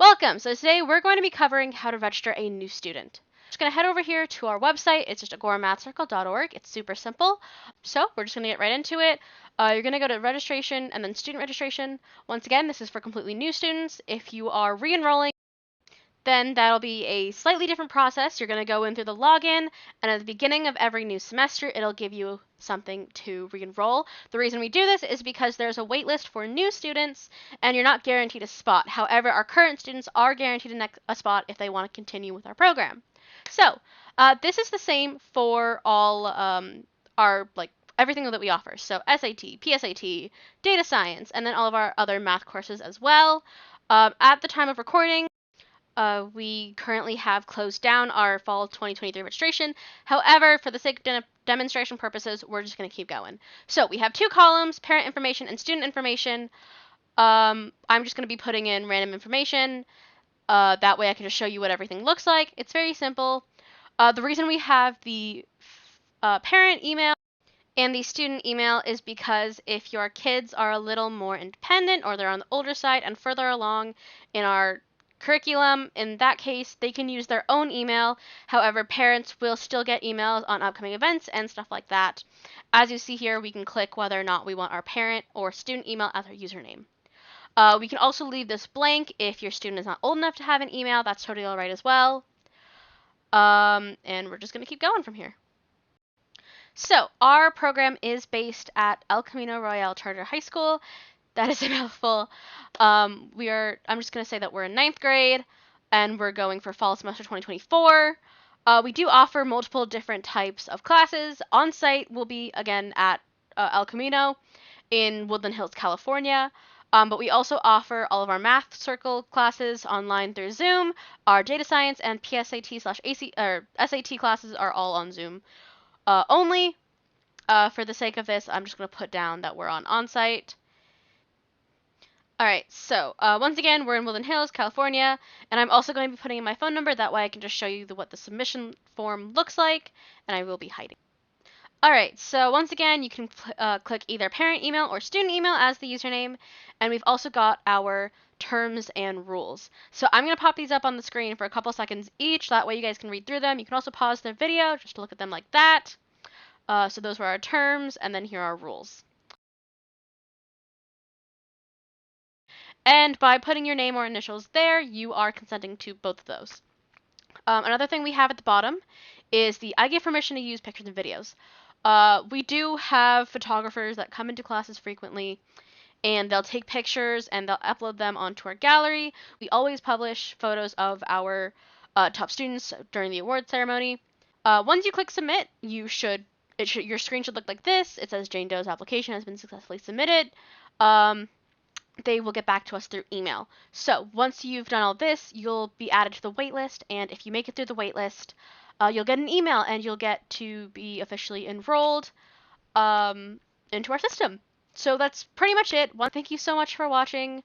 Welcome! So today we're going to be covering how to register a new student. Just going to head over here to our website. It's just agoramathcircle.org. It's super simple. So we're just going to get right into it. You're going to go to registration and then student registration. Once again, this is for completely new students. If you are re-enrolling, then that'll be a slightly different process. You're going to go in through the login, and at the beginning of every new semester, it'll give you something to re-enroll. The reason we do this is because there's a wait list for new students, and you're not guaranteed a spot. However, our current students are guaranteed a spot if they want to continue with our program. So, this is the same for all our, everything that we offer. So SAT, PSAT, data science, and then all of our other math courses as well. At the time of recording, we currently have closed down our fall 2023 registration. However, for the sake of demonstration purposes, we're just going to keep going. So we have two columns, parent information and student information. I'm just going to be putting in random information. That way I can just show you what everything looks like. It's very simple. The reason we have the parent email and the student email is because if your kids are a little more independent or they're on the older side and further along in our curriculum, in that case, they can use their own email. However, parents will still get emails on upcoming events and stuff like that. As you see here, we can click whether or not we want our parent or student email as our username. We can also leave this blank if your student is not old enough to have an email. That's totally all right as well. And we're just going to keep going from here. So, our program is based at El Camino Royale Charter High School. That is a mouthful. I'm just going to say that we're in 9th grade, and we're going for fall semester 2024. We do offer multiple different types of classes. On-site will be, again, at El Camino in Woodland Hills, California. But we also offer all of our math circle classes online through Zoom. Our data science and PSAT/AC or SAT classes are all on Zoom only. For the sake of this, I'm just going to put down that we're on-site. Alright, so once again, we're in Woodland Hills, California, and I'm also going to be putting in my phone number. That way I can just show you what the submission form looks like, and I will be hiding. Alright, so once again, you can click either parent email or student email as the username, and we've also got our terms and rules. So I'm going to pop these up on the screen for a couple seconds each. That way you guys can read through them. You can also pause the video just to look at them like that. So those were our terms, and then here are our rules. And by putting your name or initials there, you are consenting to both of those. Another thing we have at the bottom is the I give permission to use pictures and videos. We do have photographers that come into classes frequently, and they'll take pictures and they'll upload them onto our gallery. We always publish photos of our top students during the award ceremony. Once you click submit, your screen should look like this. It says Jane Doe's application has been successfully submitted. They will get back to us through email. So once you've done all this, you'll be added to the waitlist, and if you make it through the waitlist, you'll get an email and you'll get to be officially enrolled into our system. So that's pretty much it. Thank you so much for watching.